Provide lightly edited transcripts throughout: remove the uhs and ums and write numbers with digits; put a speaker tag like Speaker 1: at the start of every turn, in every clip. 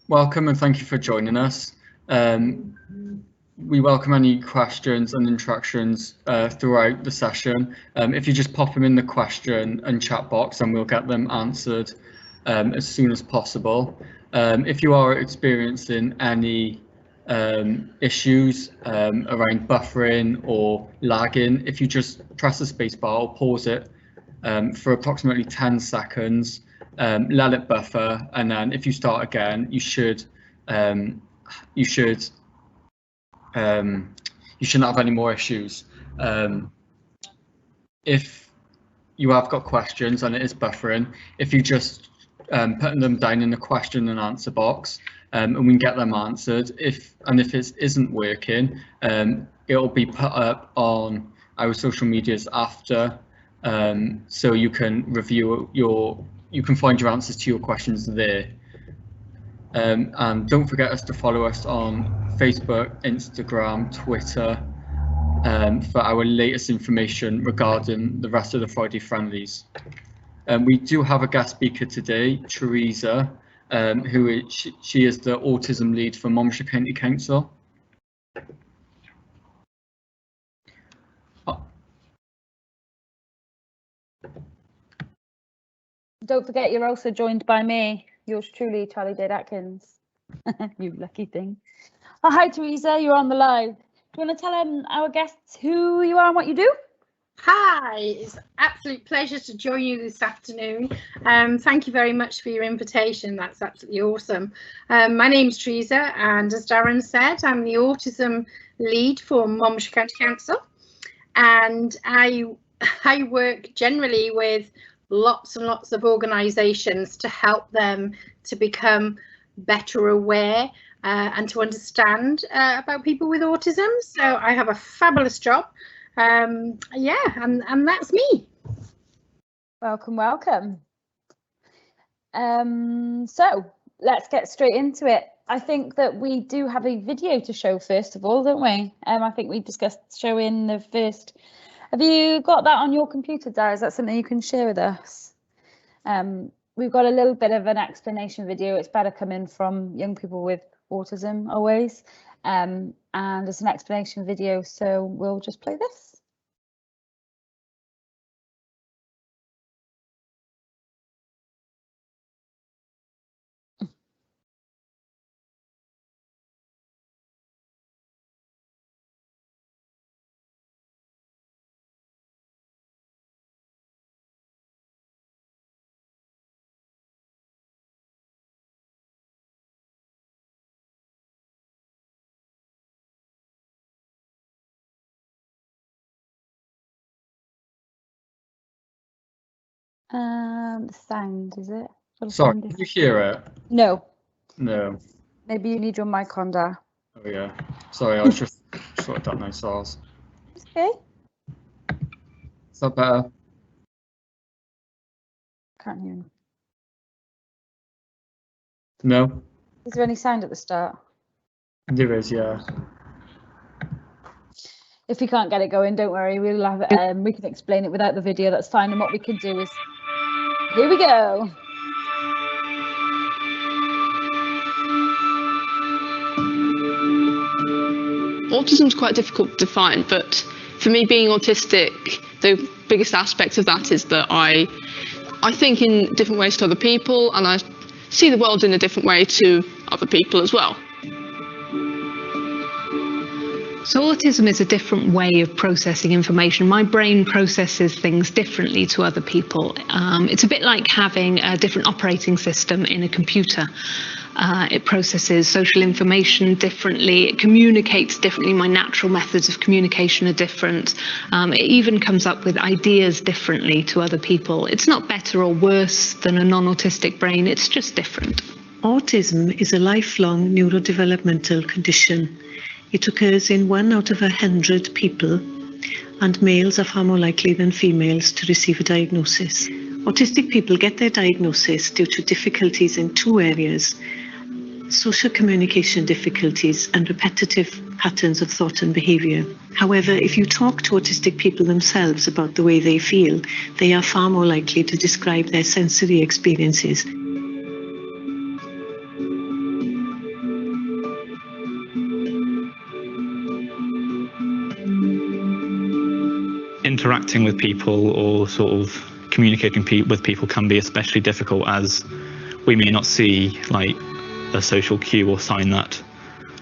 Speaker 1: Welcome and thank you for joining us. We welcome any questions and interactions throughout the session. If you just pop them in the question and chat box, and we'll get them answered as soon as possible. If you are experiencing any issues around buffering or lagging, if you just press the spacebar or pause it for approximately 10 seconds, let it buffer, and then if you start again, you shouldn't have any more issues. If you have got questions and it is buffering, if you just put them down in the question and answer box, and we can get them answered. If it isn't working, it'll be put up on our social medias after, so you can review you can find your answers to your questions there. And don't forget to follow us on Facebook, Instagram, Twitter for our latest information regarding the rest of the Friday Friendlies. We do have a guest speaker today, Theresa, she is the autism lead for Monmouthshire County Council.
Speaker 2: Don't forget, you're also joined by me, yours truly, Charlie Jade Atkins. You lucky thing. Oh, hi, Theresa, you're on the live. Do you want to tell our guests who you are and what you do?
Speaker 3: Hi, it's an absolute pleasure to join you this afternoon. Thank you very much for your invitation. That's absolutely awesome. My name's Theresa, and as Darren said, I'm the autism lead for Monmouthshire County Council, and I work generally with lots and lots of organisations to help them to become better aware and to understand about people with autism. So I have a fabulous job. Yeah, and that's me.
Speaker 2: Welcome. So let's get straight into it. I think that we do have a video to show first of all, don't we? I think we discussed showing the first. Have you got that on your computer, Darren? Is that something you can share with us? We've got a little bit of an explanation video. It's better coming from young people with autism always. And it's an explanation video, so we'll just play this. The sound, is it?
Speaker 1: Sorry, can you hear it?
Speaker 2: No.
Speaker 1: No.
Speaker 2: Maybe you need your mic on, Dar.
Speaker 1: Oh yeah. Sorry, I was just sorted out my source.
Speaker 2: Okay.
Speaker 1: Is that better?
Speaker 2: Can't hear him.
Speaker 1: No.
Speaker 2: Is there any sound at the start?
Speaker 1: There is, yeah.
Speaker 2: If we can't get it going, don't worry. We'll have it. We can explain it without the video. That's fine. And what we can do is, here we go.
Speaker 4: Autism is quite difficult to define, but for me, being autistic, the biggest aspect of that is that I think in different ways to other people, and I see the world in a different way to other people as well.
Speaker 5: So autism is a different way of processing information. My brain processes things differently to other people. It's a bit like having a different operating system in a computer. It processes social information differently, it communicates differently, my natural methods of communication are different. It even comes up with ideas differently to other people. It's not better or worse than a non-autistic brain, it's just different.
Speaker 6: Autism is a lifelong neurodevelopmental condition. It occurs in 1 out of 100 people, and males are far more likely than females to receive a diagnosis. Autistic people get their diagnosis due to difficulties in 2 areas: social communication difficulties and repetitive patterns of thought and behaviour. However, if you talk to autistic people themselves about the way they feel, they are far more likely to describe their sensory experiences.
Speaker 7: Interacting with people or sort of communicating with people can be especially difficult, as we may not see like a social cue or sign that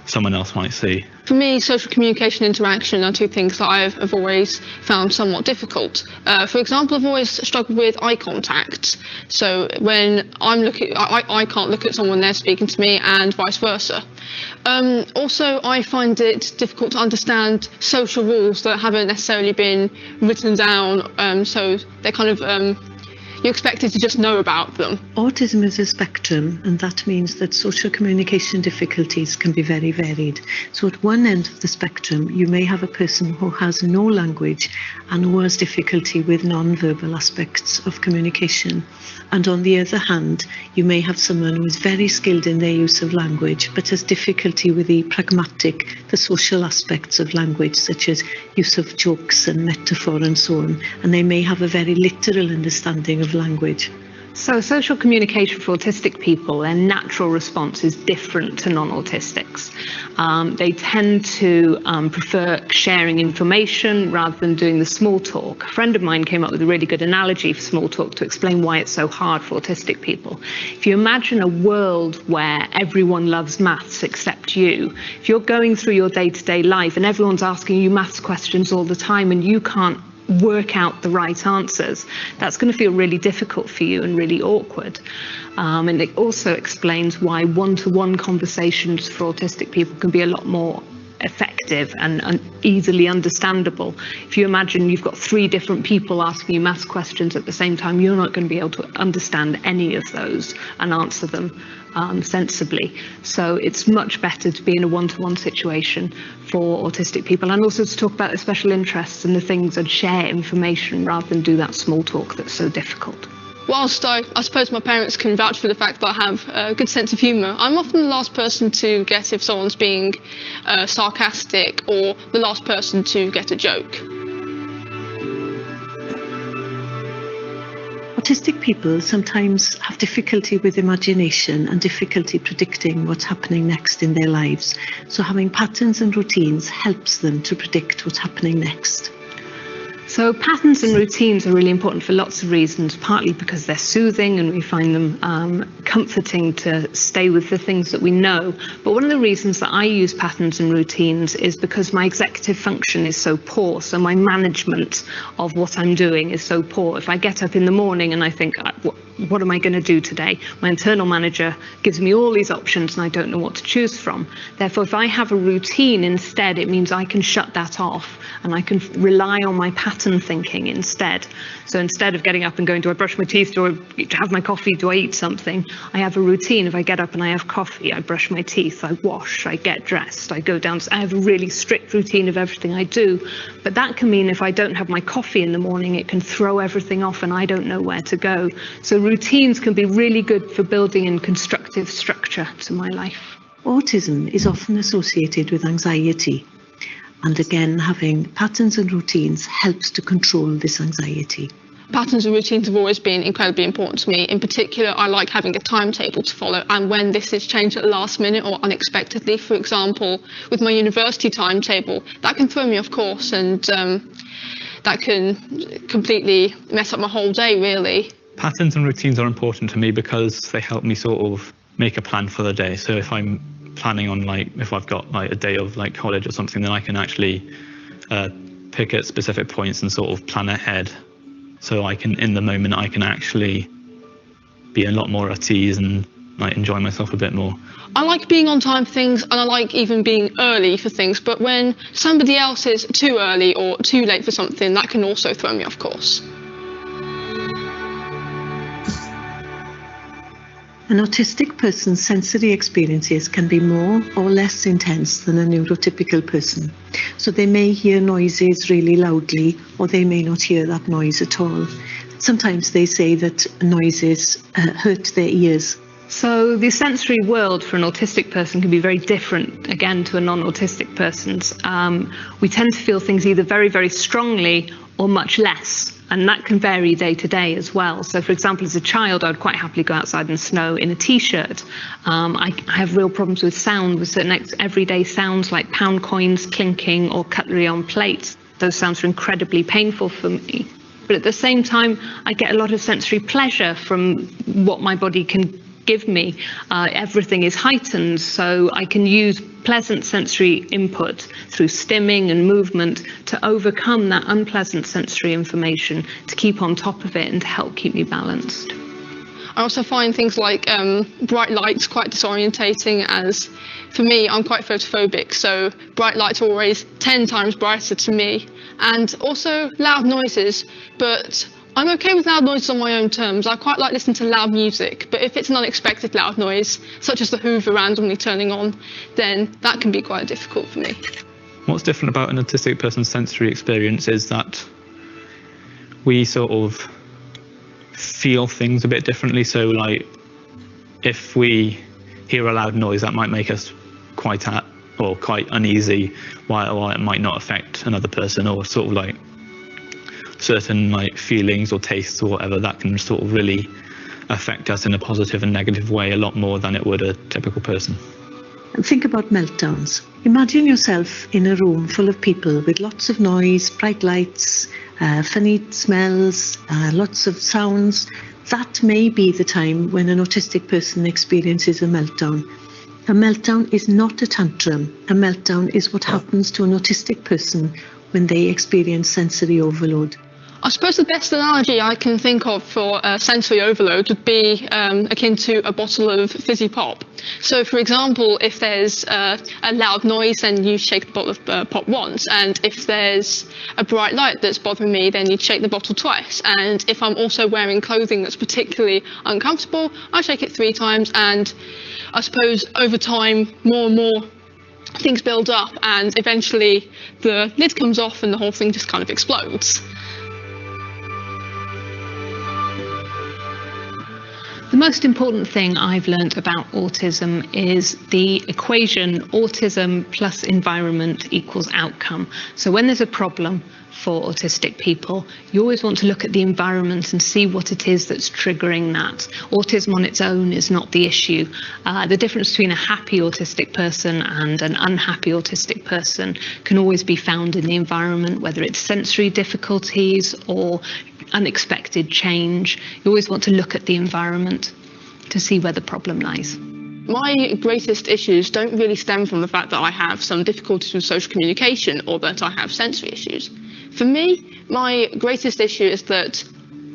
Speaker 7: someone else might see.
Speaker 4: For me, social communication and interaction are two things that I've always found somewhat difficult. For example, I've always struggled with eye contact. So when I'm looking, I can't look at someone, they're speaking to me, and vice versa. Also, I find it difficult to understand social rules that haven't necessarily been written down, so they're kind of you're expected to just know about them.
Speaker 6: Autism is a spectrum, and that means that social communication difficulties can be very varied. So at one end of the spectrum, you may have a person who has no language and who has difficulty with non-verbal aspects of communication. And on the other hand, you may have someone who is very skilled in their use of language, but has difficulty with the pragmatic, the social aspects of language, such as use of jokes and metaphor and so on. And they may have a very literal understanding of language.
Speaker 5: So social communication for autistic people, their natural response is different to non-autistics. They tend to prefer sharing information rather than doing the small talk. A friend of mine came up with a really good analogy for small talk to explain why it's so hard for autistic people. If you imagine a world where everyone loves maths except you, if you're going through your day-to-day life and everyone's asking you maths questions all the time and you can't work out the right answers, that's going to feel really difficult for you and really awkward. And it also explains why one-to-one conversations for autistic people can be a lot more effective and easily understandable. If you imagine you've got 3 different people asking you maths questions at the same time, you're not going to be able to understand any of those and answer them sensibly. So it's much better to be in a one-to-one situation for autistic people, and also to talk about their special interests and the things and share information rather than do that small talk that's so difficult.
Speaker 4: Whilst I suppose my parents can vouch for the fact that I have a good sense of humour, I'm often the last person to guess if someone's being sarcastic, or the last person to get a joke.
Speaker 6: Autistic people sometimes have difficulty with imagination and difficulty predicting what's happening next in their lives. So having patterns and routines helps them to predict what's happening next.
Speaker 5: So patterns and routines are really important for lots of reasons, partly because they're soothing and we find them comforting to stay with the things that we know. But one of the reasons that I use patterns and routines is because my executive function is so poor. So my management of what I'm doing is so poor. If I get up in the morning and I think, what am I going to do today? My internal manager gives me all these options and I don't know what to choose from. Therefore, if I have a routine instead, it means I can shut that off and I can rely on my pattern thinking instead. So instead of getting up and going, do I brush my teeth? Do I have my coffee? Do I eat something? I have a routine. If I get up and I have coffee, I brush my teeth, I wash, I get dressed, I go down. I have a really strict routine of everything I do. But that can mean if I don't have my coffee in the morning, it can throw everything off and I don't know where to go. So routines can be really good for building in constructive structure to my life.
Speaker 6: Autism is often associated with anxiety. And again, having patterns and routines helps to control this anxiety.
Speaker 4: Patterns and routines have always been incredibly important to me. In particular, I like having a timetable to follow, and when this is changed at the last minute or unexpectedly, for example, with my university timetable, that can throw me off course, and that can completely mess up my whole day, really.
Speaker 7: Patterns and routines are important to me because they help me sort of make a plan for the day. So if I'm planning on, like, if I've got like a day of like college or something, then I can actually pick at specific points and sort of plan ahead. So I can, in the moment, I can actually be a lot more at ease and like enjoy myself a bit more.
Speaker 4: I like being on time for things, and I like even being early for things, but when somebody else is too early or too late for something, that can also throw me off course.
Speaker 6: An autistic person's sensory experiences can be more or less intense than a neurotypical person. So they may hear noises really loudly, or they may not hear that noise at all. Sometimes they say that noises hurt their ears.
Speaker 5: So the sensory world for an autistic person can be very different, again, to a non-autistic person's. We tend to feel things either very, very strongly or much less, and that can vary day to day as well. So, for example, as a child, I would quite happily go outside in the snow in a t-shirt. I have real problems with sound, with certain everyday sounds like pound coins clinking or cutlery on plates. Those sounds are incredibly painful for me. But at the same time, I get a lot of sensory pleasure from what my body can give me. Everything is heightened, so I can use pleasant sensory input through stimming and movement to overcome that unpleasant sensory information, to keep on top of it and to help keep me balanced.
Speaker 4: I also find things like bright lights quite disorientating, as for me, I'm quite photophobic, so bright lights are always 10 times brighter to me, and also loud noises, but I'm okay with loud noises on my own terms. I quite like listening to loud music, but if it's an unexpected loud noise, such as the Hoover randomly turning on, then that can be quite difficult for me.
Speaker 7: What's different about an autistic person's sensory experience is that we sort of feel things a bit differently. So, like, if we hear a loud noise, that might make us quite uneasy, while it might not affect another person, or sort of like certain like feelings or tastes or whatever that can sort of really affect us in a positive and negative way a lot more than it would a typical person.
Speaker 6: And think about meltdowns. Imagine yourself in a room full of people with lots of noise, bright lights, funny smells, lots of sounds. That may be the time when an autistic person experiences a meltdown. A meltdown is not a tantrum. A meltdown is what happens to an autistic person when they experience sensory overload.
Speaker 4: I suppose the best analogy I can think of for sensory overload would be akin to a bottle of fizzy pop. So, for example, if there's a loud noise, then you shake the bottle of pop once, and if there's a bright light that's bothering me, then you'd shake the bottle twice. And if I'm also wearing clothing that's particularly uncomfortable, I shake it 3 times, and I suppose over time, more and more things build up, and eventually the lid comes off and the whole thing just kind of explodes.
Speaker 5: The most important thing I've learnt about autism is the equation autism plus environment equals outcome. So when there's a problem for autistic people, you always want to look at the environment and see what it is that's triggering that. Autism on its own is not the issue. The difference between a happy autistic person and an unhappy autistic person can always be found in the environment, whether it's sensory difficulties or unexpected change. You always want to look at the environment to see where the problem lies.
Speaker 4: My greatest issues don't really stem from the fact that I have some difficulties with social communication or that I have sensory issues. For me, my greatest issue is that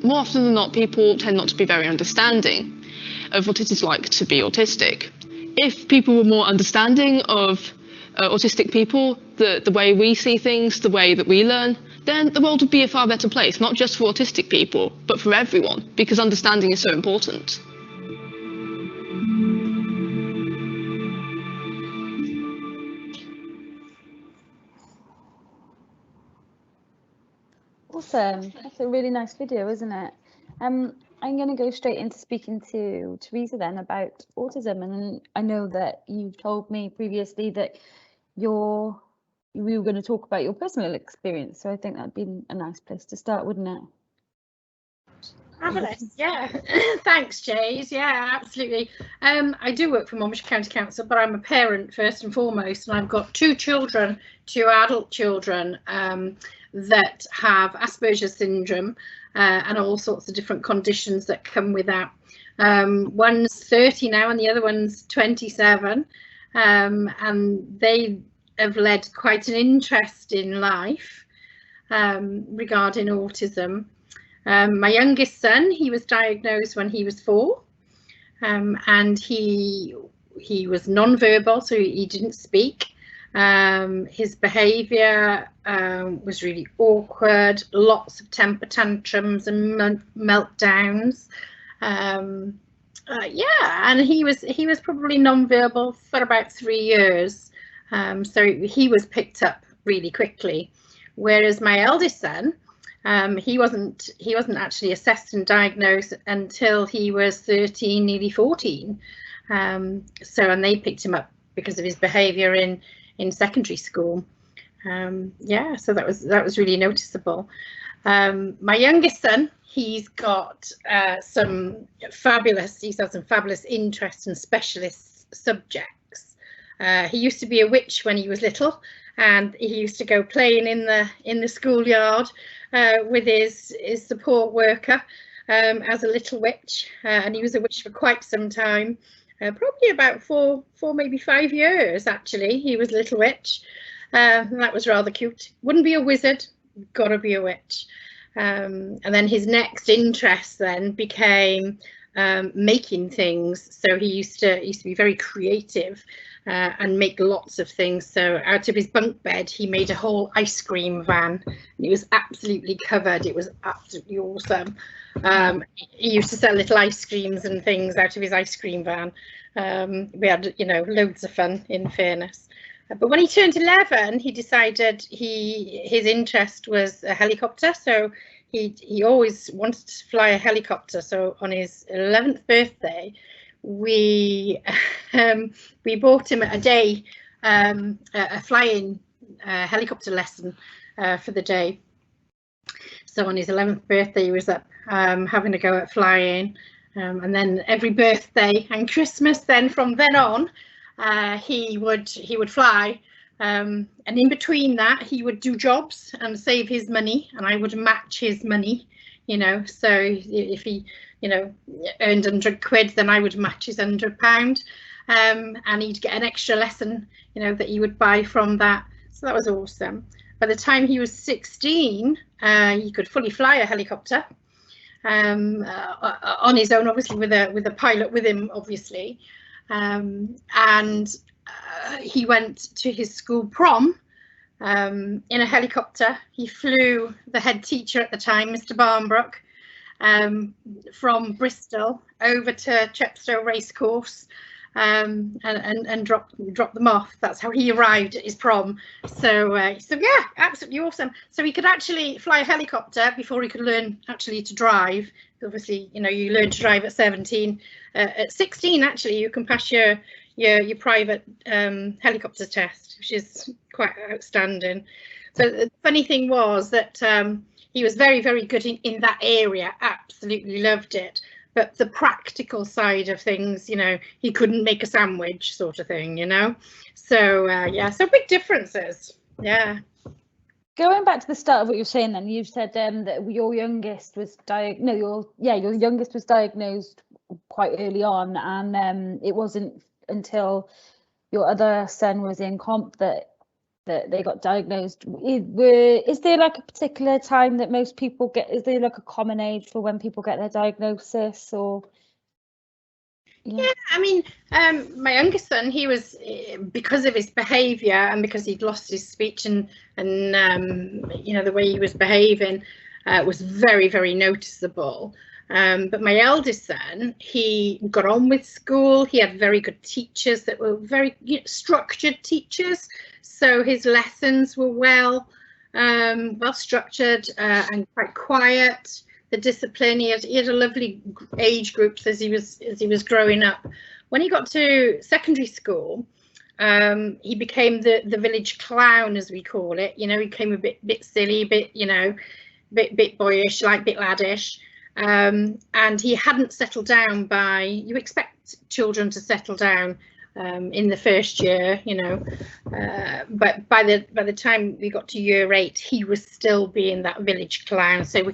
Speaker 4: more often than not, people tend not to be very understanding of what it is like to be autistic. If people were more understanding of autistic people, the way we see things, the way that we learn, then the world would be a far better place, not just for autistic people, but for everyone, because understanding is so important.
Speaker 2: Awesome. That's a really nice video, isn't it? I'm going to go straight into speaking to Theresa then about autism, and I know that you've told me previously that we were going to talk about your personal experience, so I think that'd be a nice place to start, wouldn't it?
Speaker 3: Fabulous, yeah. Thanks, Jade. Yeah, absolutely. I do work for Monmouthshire County Council, but I'm a parent first and foremost, and I've got 2 children, 2 adult children that have Asperger's syndrome and all sorts of different conditions that come with that. One's 30 now and the other one's 27, and they have led quite an interesting life regarding autism. My youngest son, he was diagnosed when he was 4, and he was non-verbal, so he didn't speak. His behaviour was really awkward, lots of temper tantrums and meltdowns. Yeah, and he was probably non-verbal for about 3 years, so he was picked up really quickly. Whereas my eldest son, He wasn't actually assessed and diagnosed until he was 13, nearly 14. And they picked him up because of his behaviour in secondary school. Yeah, so that was really noticeable. My youngest son, he's got some fabulous interests and specialist subjects. He used to be a witch when he was little, and he used to go playing in the schoolyard with his support worker as a little witch, and he was a witch for quite some time, probably about four, maybe 5 years actually. He was a little witch, and that was rather cute. Wouldn't be a wizard, gotta be a witch. And then his next interest then became making things. So he used to be very creative and make lots of things. So out of his bunk bed, he made a whole ice cream van, and it was absolutely covered. It was absolutely awesome. He used to sell little ice creams and things out of his ice cream van. We had, loads of fun, in fairness. But when he turned 11, he decided his interest was a helicopter. So he always wanted to fly a helicopter. So on his 11th birthday, we bought him a day, a flying helicopter lesson for the day. So on his 11th birthday, he was up having a go at flying, and then every birthday and Christmas, then from then on, he would fly, and in between that he would do jobs and save his money, and I would match his money, so if he earned £100, then I would match his £100, and he'd get an extra lesson that he would buy from that. So that was awesome. By the time he was 16, he could fully fly a helicopter on his own, obviously with a pilot with him, obviously. And he went to his school prom in a helicopter. He flew the head teacher at the time, Mr. Barnbrook, from Bristol over to Chepstow Racecourse, and dropped them off. That's how he arrived at his prom. So yeah, absolutely awesome. So he could actually fly a helicopter before he could learn actually to drive. Obviously, you learn to drive at 17. At 16, actually, you can pass your private helicopter test, which is quite outstanding. So the funny thing was that he was very, very good in that area. Absolutely loved it. But the practical side of things, he couldn't make a sandwich, sort of thing, So yeah, so big differences. Yeah.
Speaker 2: Going back to the start of what you're saying, then you said that your youngest was your youngest was diagnosed quite early on, and it wasn't until your other son was in comp that they got diagnosed. Is there like a particular time that most people get? Is there like a common age for when people get their diagnosis, or?
Speaker 3: Yeah, I mean, my youngest son, he was, because of his behaviour and because he'd lost his speech and the way he was behaving was very, very noticeable. But my eldest son, he got on with school. He had very good teachers that were very structured teachers. So his lessons were well structured and quite quiet. The discipline, he had a lovely age groups as he was growing up. When he got to secondary school, he became the village clown, as we call it. He became a bit silly, bit boyish, like bit laddish. And he hadn't settled down you expect children to settle down in the first year, but by the time we got to year 8, he was still being that village clown. So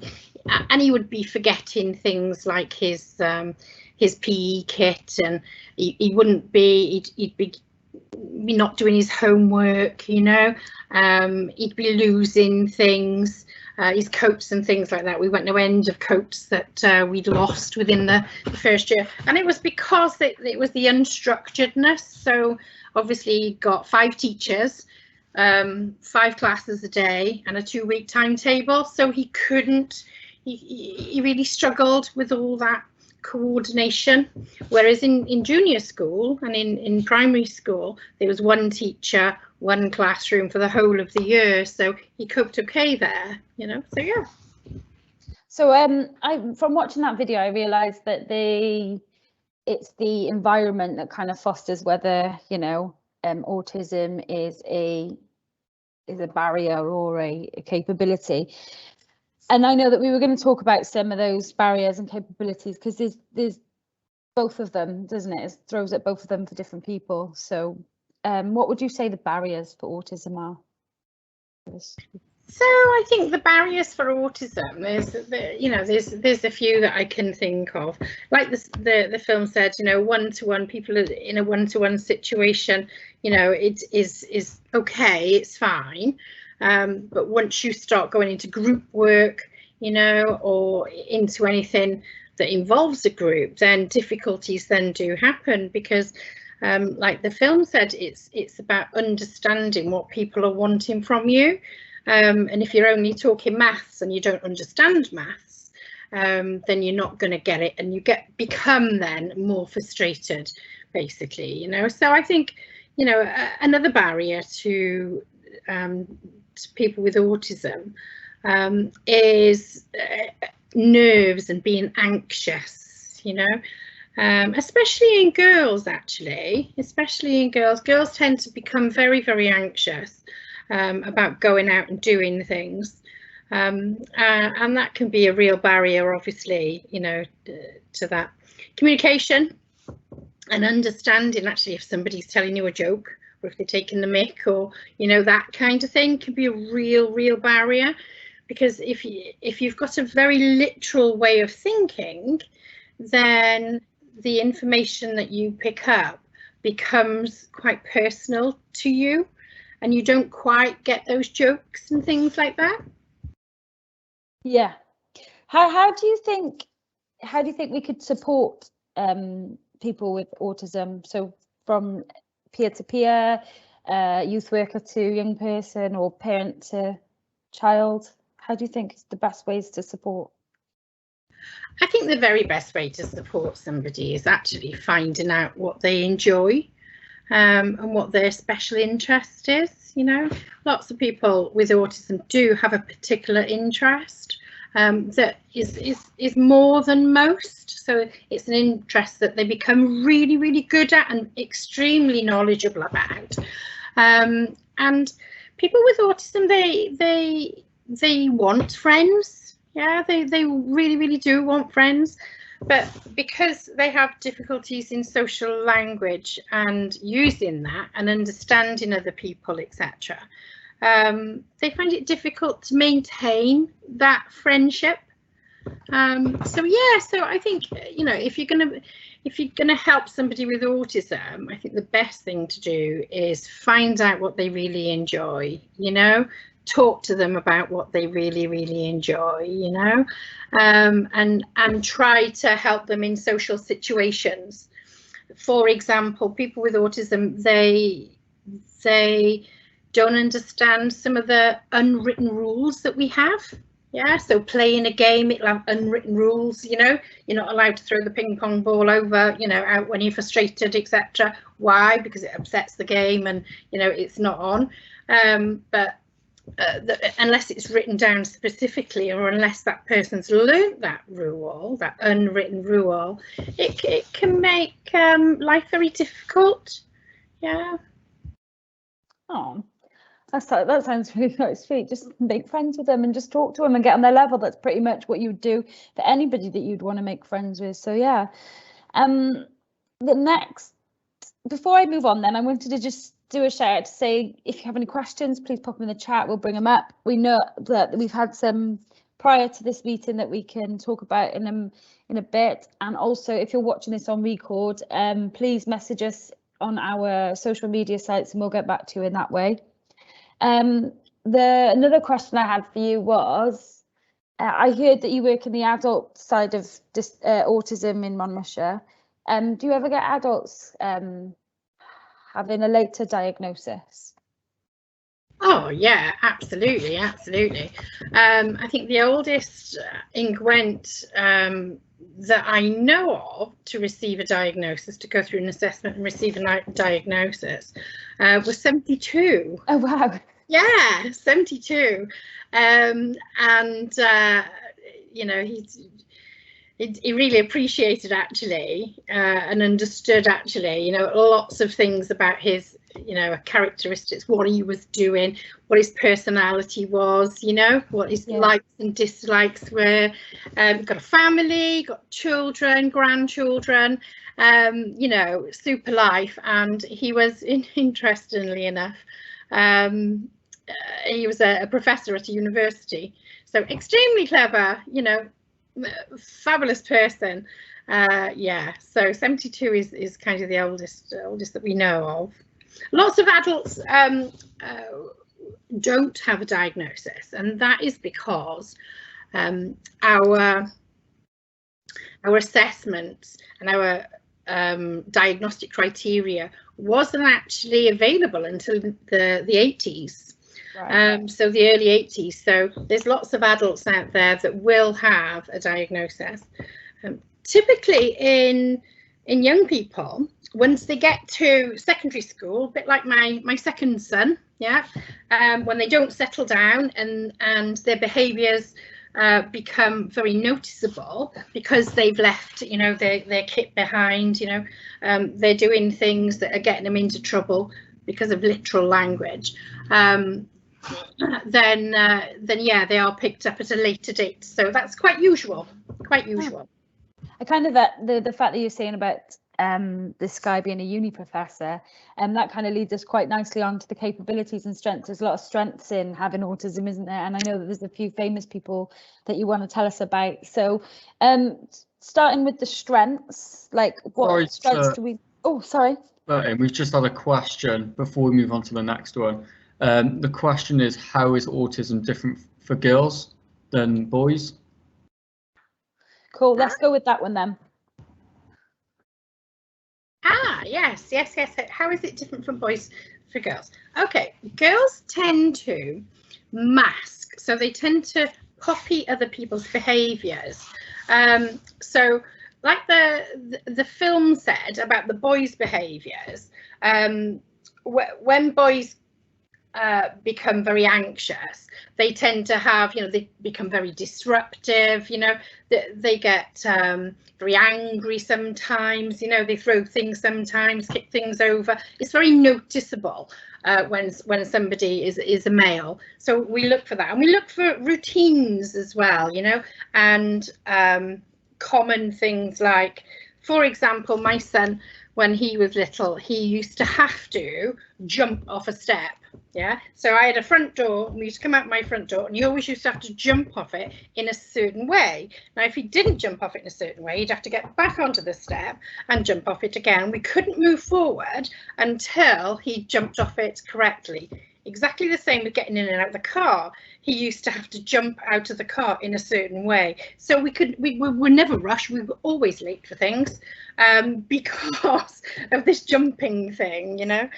Speaker 3: and he would be forgetting things like his PE kit, and he wouldn't be, he'd be not doing his homework, he'd be losing things. His coats and things like that. We went no end of coats that we'd lost within the first year, and it was because it was the unstructuredness. So obviously he got 5 teachers, 5 classes a day, and a 2-week timetable. So he couldn't. He really struggled with all that coordination. Whereas in junior school and in primary school, there was 1 teacher, 1 classroom for the whole of the year, so he coped okay there, So yeah.
Speaker 2: So from watching that video, I realised that it's the environment that kind of fosters whether, you know, autism is a barrier or a capability. And I know that we were going to talk about some of those barriers and capabilities, because there's both of them, doesn't it? It throws at both of them for different people. So what would you say the barriers for autism are?
Speaker 3: So I think the barriers for autism, there's a few that I can think of. Like the film said, you know, one-to-one, people in a one-to-one situation, you know, it is okay, it's fine. But once you start going into group work, you know, or into anything that involves a group, then difficulties then do happen, because like the film said, it's about understanding what people are wanting from you. And if you're only talking maths and you don't understand maths, then you're not going to get it, and you become then more frustrated, basically, you know. So I think, you know, another barrier to people with autism is nerves and being anxious, you know, especially in girls, actually, especially in girls. Girls tend to become very, very anxious about going out and doing things, and that can be a real barrier, obviously, you know, to that. Communication and understanding, actually, if somebody's telling you a joke, or if they're taking the mick, or, you know, that kind of thing, can be a real barrier, because if you've got a very literal way of thinking, then the information that you pick up becomes quite personal to you, and you don't quite get those jokes and things like that.
Speaker 2: Yeah. How do you think we could support people with autism? So from peer to peer, youth worker to young person, or parent to child? How do you think is the best ways to support?
Speaker 3: I think the very best way to support somebody is actually finding out what they enjoy, and what their special interest is. You know, lots of people with autism do have a particular interest that is more than most. So it's an interest that they become really good at and extremely knowledgeable about. And people with autism, they want friends. Yeah, they really do want friends. But because they have difficulties in social language and using that and understanding other people, etc., they find it difficult to maintain that friendship. So I think, you know, if you're gonna help somebody with autism, I think the best thing to do is find out what they really enjoy, you know. Talk to them about what they really enjoy, you know, and try to help them in social situations. For example, people with autism, they don't understand some of the unwritten rules that we have. Yeah, so playing a game, it'll have unwritten rules, you know. You're not allowed to throw the ping pong ball over, you know, out when you're frustrated, etc. Why? Because it upsets the game, and, you know, it's not on. But unless it's written down specifically, or unless that person's learnt that rule, that unwritten rule, it can make life very difficult. Yeah.
Speaker 2: Oh, that sounds really quite sweet. Just make friends with them and just talk to them and get on their level. That's pretty much what you would do for anybody that you'd want to make friends with. So yeah. The next, before I move on, then I wanted to just do a shout out to say, if you have any questions, please pop them in the chat. We'll bring them up. We know that we've had some prior to this meeting that we can talk about in a bit. And also, if you're watching this on record, please message us on our social media sites, and we'll get back to you in that way. Another question I had for you was, I heard that you work in the adult side of autism in Monmouthshire. Do you ever get adults having a later diagnosis?
Speaker 3: Oh yeah, absolutely. I think the oldest in Gwent that I know of to receive a diagnosis, to go through an assessment and receive a diagnosis, was 72.
Speaker 2: Oh wow.
Speaker 3: Yeah, 72. you know, he really appreciated actually and understood actually, you know, lots of things about his, you know, characteristics, what he was doing, what his personality was, you know, what his likes and dislikes were. Got a family, got children, grandchildren, you know, super life. And he was, interestingly enough, he was a professor at a university, so extremely clever, you know, fabulous person. Yeah, so 72 is kind of the oldest that we know of. Lots of adults don't have a diagnosis, and that is because our assessments and our diagnostic criteria wasn't actually available until the 80s. Right. So the early 80s. So there's lots of adults out there that will have a diagnosis. Typically in young people, once they get to secondary school, a bit like my second son, yeah, when they don't settle down and their behaviours become very noticeable because they've left, you know, their kit behind, you know, they're doing things that are getting them into trouble because of literal language. Then yeah, they are picked up at a later date. So that's quite usual,
Speaker 2: I kind of the fact that you're saying about this guy being a uni professor, and that kind of leads us quite nicely on to the capabilities and strengths. There's a lot of strengths in having autism, isn't there? And I know that there's a few famous people that you want to tell us about. So starting with the strengths, like what strengths do we... Oh, sorry.
Speaker 1: We've just had a question before we move on to the next one. The question is, how is autism different for girls than boys?
Speaker 2: Cool, let's go with that one then.
Speaker 3: Yes. How is it different from boys for girls? Okay, girls tend to mask, so they tend to copy other people's behaviours. So like the film said about the boys' behaviours, when boys become very anxious, they tend to have, you know, they become very disruptive, you know, they get very angry sometimes, you know, they throw things sometimes, kick things over. It's very noticeable when somebody is a male. So we look for that, and we look for routines as well, you know, and common things like, for example, my son, when he was little, he used to have to jump off a step. Yeah, so I had a front door, and we used to come out my front door, and he always used to have to jump off it in a certain way. Now, if he didn't jump off it in a certain way, he'd have to get back onto the step and jump off it again. We couldn't move forward until he jumped off it correctly. Exactly the same with getting in and out of the car. He used to have to jump out of the car in a certain way. So we were never rushed. We were always late for things because of this jumping thing, you know.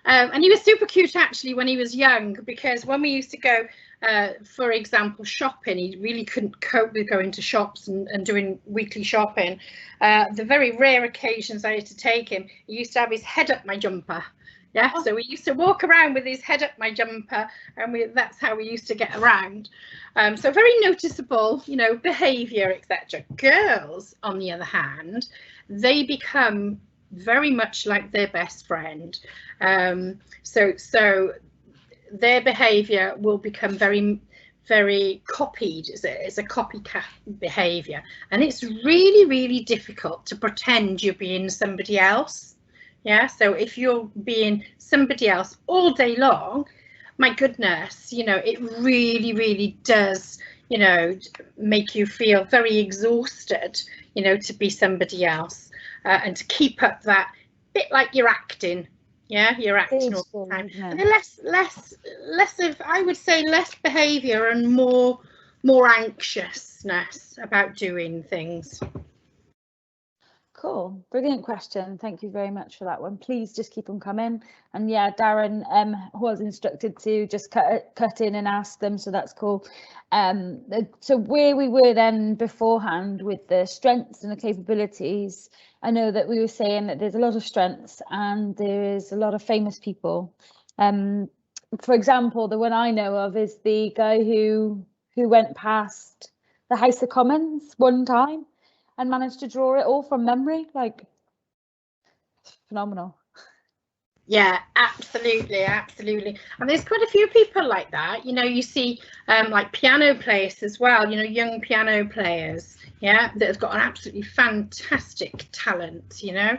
Speaker 3: And he was super cute actually when he was young, because when we used to go, for example, shopping, he really couldn't cope with going to shops and doing weekly shopping. The very rare occasions I had to take him, he used to have his head up my jumper. Yeah, so we used to walk around with his head up my jumper, and that's how we used to get around. So very noticeable, you know, behaviour, etc. Girls, on the other hand, they become very much like their best friend. So their behaviour will become very, very copied. It's a copycat behaviour, and it's really, really difficult to pretend you're being somebody else. Yeah, so if you're being somebody else all day long, my goodness, you know, it really, really does, you know, make you feel very exhausted, you know, to be somebody else and to keep up that bit like you're acting. Yeah, you're acting all the time. And then less of, I would say, less behaviour and more anxiousness about doing things.
Speaker 2: Cool, brilliant question. Thank you very much for that one. Please just keep them coming. And yeah, Darren was instructed to just cut in and ask them, so that's cool. So where we were then beforehand with the strengths and the capabilities, I know that we were saying that there's a lot of strengths and there is a lot of famous people. For example, the one I know of is the guy who went past the House of Commons one time and managed to draw it all from memory. Like, phenomenal.
Speaker 3: Yeah, absolutely, absolutely. And there's quite a few people like that. You know, you see like piano players as well, you know, young piano players, yeah, that have got an absolutely fantastic talent, you know.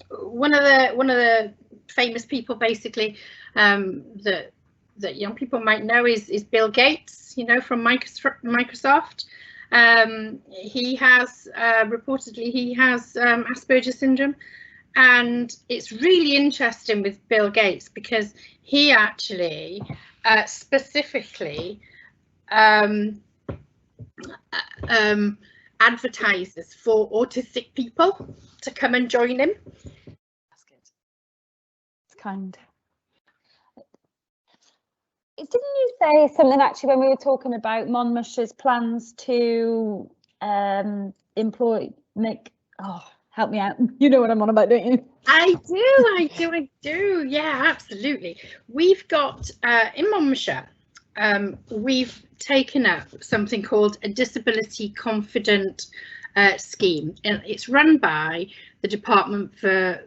Speaker 3: One of the famous people basically that young people might know is Bill Gates, you know, from Microsoft. He has reportedly he has Asperger's syndrome. And it's really interesting with Bill Gates because he actually specifically advertises for autistic people to come and join him.
Speaker 2: That's good. It's kind. Didn't you say something actually when we were talking about Monmouthshire's plans to help me out. You know what I'm on about, don't you?
Speaker 3: I do. Yeah, absolutely. We've got in Monmouthshire, we've taken up something called a disability confident scheme, and it's run by the Department for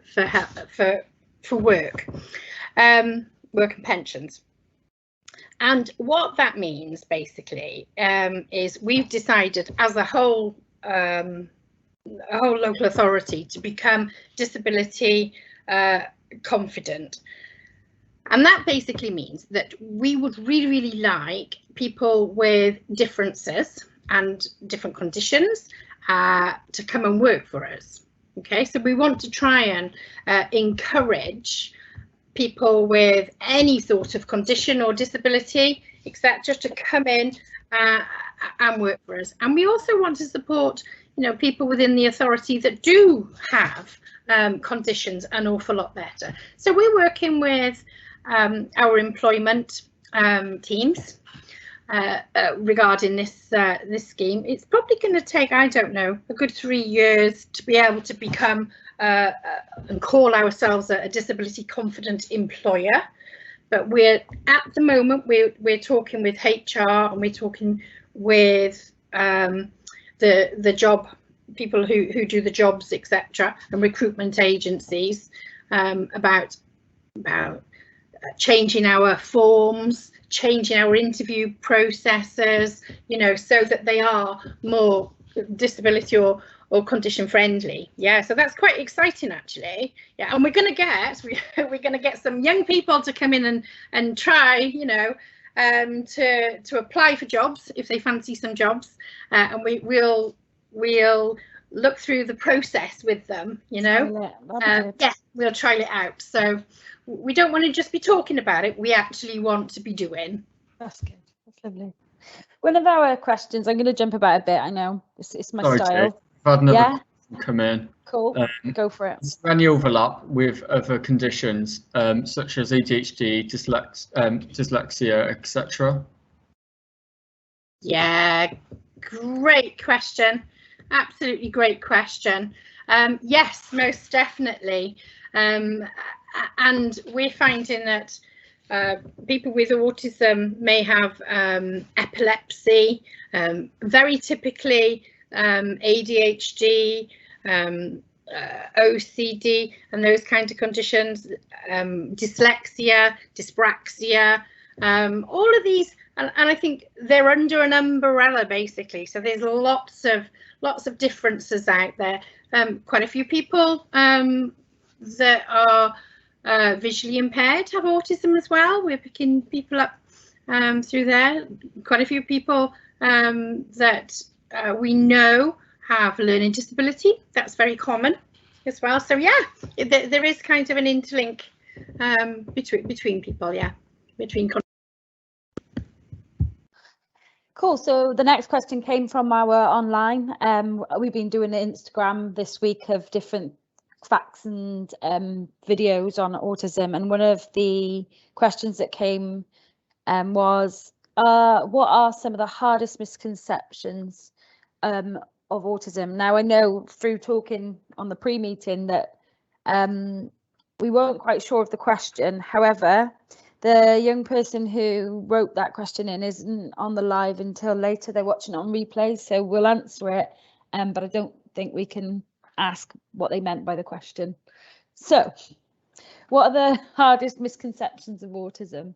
Speaker 3: Work, Work and Pensions. And what that means basically is we've decided as a whole local authority to become disability confident. And that basically means that we would really like people with differences and different conditions to come and work for us. Okay, so we want to try and encourage people with any sort of condition or disability, etc., to come in and work for us. And we also want to support, you know, people within the authority that do have conditions an awful lot better. So we're working with our employment teams regarding this scheme. It's probably going to take, I don't know, a good 3 years to be able to become and call ourselves a disability confident employer. But we're at the moment we're talking with HR and we're talking with the job people who do the jobs, etc., and recruitment agencies about changing our forms, changing our interview processes, you know, so that they are more disability or condition friendly. Yeah, so that's quite exciting actually. Yeah, and we're going to get some young people to come in and try, you know, to apply for jobs if they fancy some jobs, and we'll look through the process with them, you know. Yeah, we'll trial it out. So we don't want to just be talking about it, we actually want to be doing.
Speaker 2: That's good. That's lovely. One of our questions, I'm going to jump about a bit, I know it's my style.
Speaker 1: Jade, I've had another question come in.
Speaker 2: Cool, go for it.
Speaker 1: Is there any overlap with other conditions such as ADHD, dyslexia, etc.?
Speaker 3: Yeah, great question. Absolutely great question. Yes, most definitely. And we're finding that people with autism may have epilepsy, very typically ADHD, OCD and those kind of conditions, dyslexia, dyspraxia, all of these, and I think they're under an umbrella basically. So there's lots of differences out there. Quite a few people that are visually impaired have autism as well. We're picking people up through there. Quite a few people that we know have learning disability. That's very common as well. So yeah, there is kind of an interlink between people. Yeah, between.
Speaker 2: Cool. So the next question came from our online. We've been doing an Instagram this week of different facts and videos on autism, and one of the questions that came was what are some of the hardest misconceptions of autism? Now I know through talking on the pre-meeting that we weren't quite sure of the question, however The young person who wrote that question in isn't on the live until later. They're watching it on replay, so we'll answer it, but I don't think we can ask what they meant by the question. So, what are the hardest misconceptions of autism?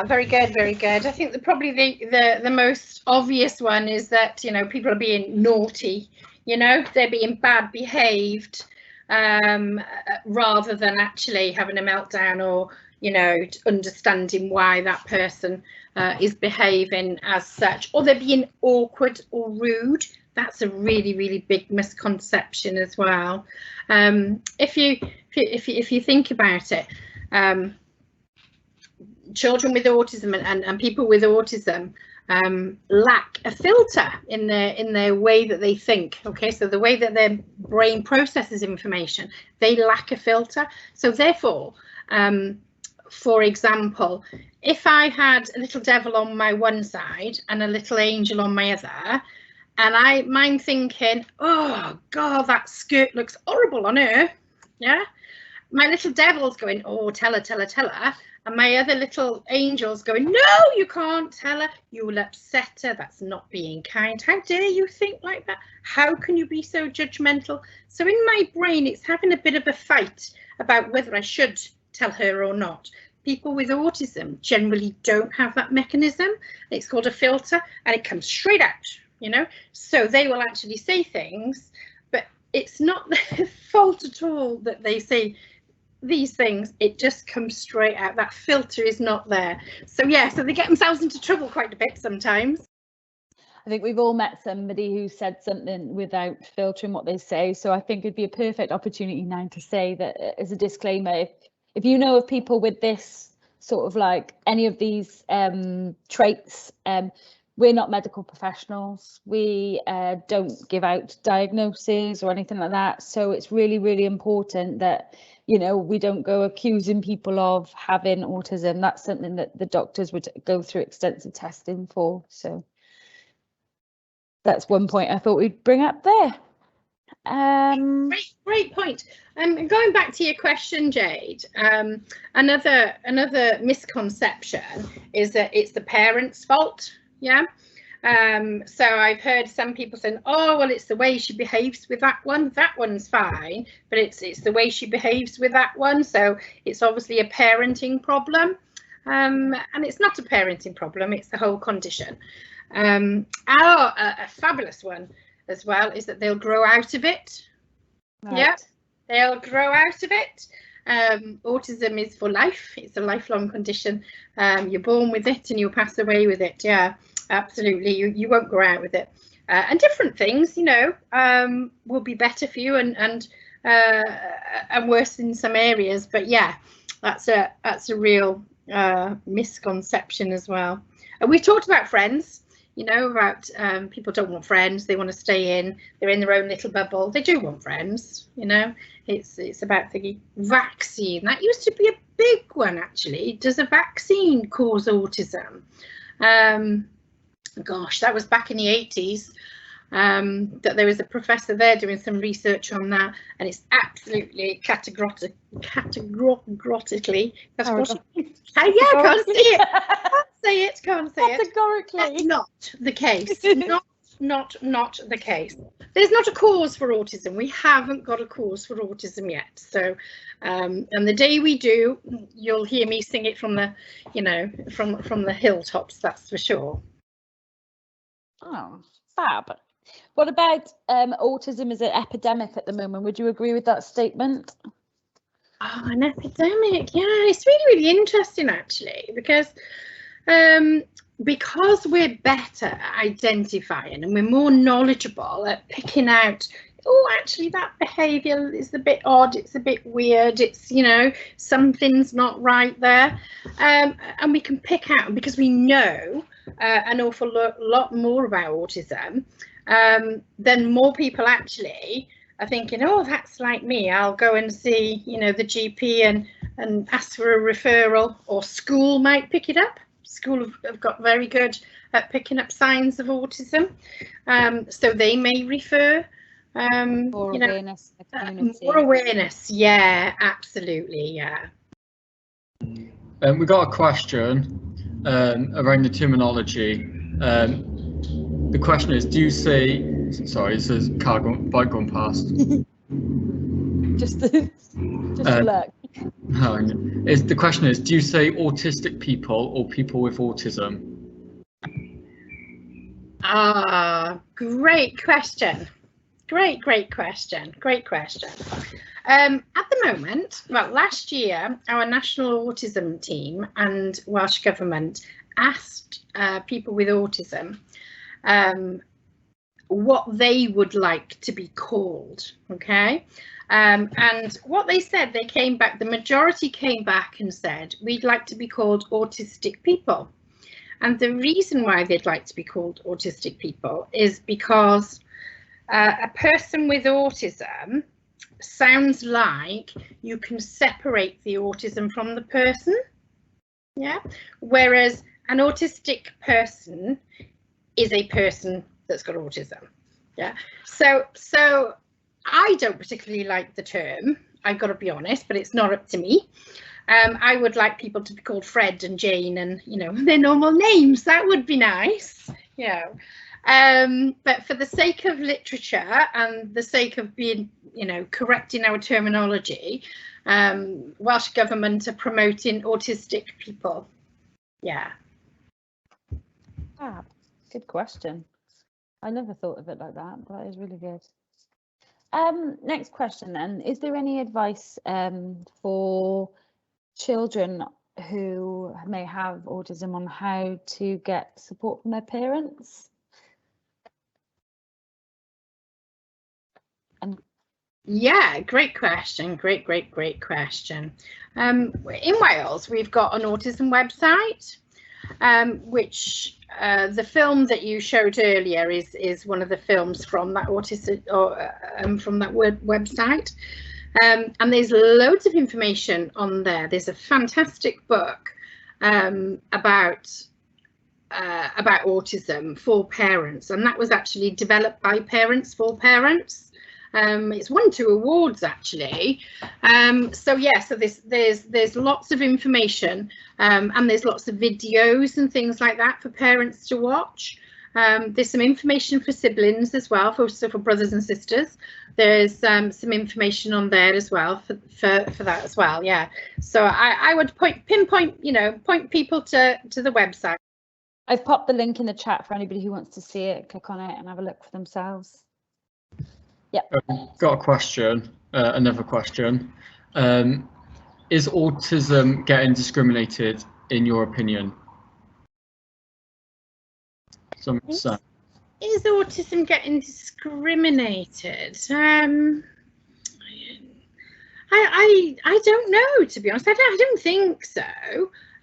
Speaker 3: Very good, very good. I think probably the most obvious one is that, you know, people are being naughty, you know, they're being bad behaved, rather than actually having a meltdown or, you know, understanding why that person is behaving as such, or they're being awkward or rude. That's a really, really big misconception as well. If you think about it, children with autism and people with autism lack a filter in their way that they think. Okay, so the way that their brain processes information, they lack a filter. So therefore, for example, if I had a little devil on my one side and a little angel on my other, and I'm thinking, oh God, that skirt looks horrible on her, yeah, my little devil's going, oh, tell her, tell her, tell her. And my other little angel's going, no, you can't tell her, you will upset her, that's not being kind, how dare you think like that, how can you be so judgmental? So in my brain, it's having a bit of a fight about whether I should tell her or not. People with autism generally don't have that mechanism. It's called a filter, and it comes straight out, you know, so they will actually say things, but it's not their fault at all that they say these things. It just comes straight out. That filter is not there. So yeah, so they get themselves into trouble quite a bit sometimes.
Speaker 2: I think we've all met somebody who said something without filtering what they say, so I think it'd be a perfect opportunity now to say that as a disclaimer, if you know of people with this sort of like any of these traits, we're not medical professionals. We don't give out diagnoses or anything like that. So it's really, really important that, you know, we don't go accusing people of having autism. That's something that the doctors would go through extensive testing for. So that's one point I thought we'd bring up there.
Speaker 3: Great point. Going back to your question, Jade, another misconception is that it's the parents' fault. Yeah. So I've heard some people saying, oh, well, it's the way she behaves with that one. That one's fine, but it's the way she behaves with that one. So it's obviously a parenting problem. And it's not a parenting problem, it's the whole condition. A fabulous one as well is that they'll grow out of it. Right. Yeah, they'll grow out of it. Autism is for life. It's a lifelong condition. You're born with it and you'll pass away with it. Yeah, absolutely. You won't grow out with it. And different things, you know, will be better for you and worse in some areas. But yeah, that's a real misconception as well. And we've talked about friends. You know, about people don't want friends, they want to stay in, they're in their own little bubble. They do want friends, you know. It's about the vaccine. That used to be a big one, actually. Does a vaccine cause autism? Gosh, that was back in the 80s. That there was a professor there doing some research on that, and it's absolutely categorically. I can't see it. Can't say it.
Speaker 2: Categorically.
Speaker 3: That's not the case. not the case. There's not a cause for autism. We haven't got a cause for autism yet. So, and the day we do, you'll hear me sing it from the, you know, from the hilltops. That's for sure.
Speaker 2: Oh, fab. What about autism as an epidemic at the moment? Would you agree with that statement?
Speaker 3: Oh, an epidemic. Yeah, it's really, really interesting, actually, because we're better at identifying and we're more knowledgeable at picking out, oh, actually that behaviour is a bit odd, it's a bit weird, it's, you know, something's not right there, and we can pick out, because we know an awful lot more about autism, then more people actually are thinking, oh, that's like me, I'll go and see, you know, the GP and ask for a referral, or school might pick it up. School have got very good at picking up signs of autism, so they may refer.
Speaker 2: More awareness in the community.
Speaker 3: More awareness, yeah, absolutely, yeah.
Speaker 1: We got a question around the terminology. The question is, do you say, sorry, this is a car bike going past.
Speaker 2: Just to look.
Speaker 1: The question is, do you say autistic people or people with autism?
Speaker 3: Great question. Great question. At the moment, well, last year, our national autism team and Welsh Government asked people with autism what they would like to be called, okay? And what they said, the majority came back and said, we'd like to be called autistic people. And the reason why they'd like to be called autistic people is because a person with autism sounds like you can separate the autism from the person, yeah, whereas an autistic person is a person that's got autism, yeah. So I don't particularly like the term, I've got to be honest, but it's not up to me. I would like people to be called Fred and Jane and, you know, their normal names. That would be nice, you know. But for the sake of literature and the sake of being, you know, correcting our terminology, Welsh Government are promoting autistic people. Yeah.
Speaker 2: Ah, good question. I never thought of it like that. That is really good. Next question then. Is there any advice for children who may have autism on how to get support from their parents? And
Speaker 3: yeah, great question. Great question. In Wales, we've got an autism website, which the film that you showed earlier is one of the films from that autism from that website. And there's loads of information on there. There's a fantastic book about autism for parents, and that was actually developed by Parents for Parents. It's won 2 awards actually. So yeah, so there's lots of information, and there's lots of videos and things like that for parents to watch. There's some information for siblings as well, for brothers and sisters. There's some information on there as well for that as well. Yeah. So I would point people to the website.
Speaker 2: I've popped the link in the chat for anybody who wants to see it. Click on it and have a look for themselves. Yep.
Speaker 1: Got a question. Another question. Is autism getting discriminated in your opinion?
Speaker 3: Is autism getting discriminated? I don't know, to be honest. I don't think so.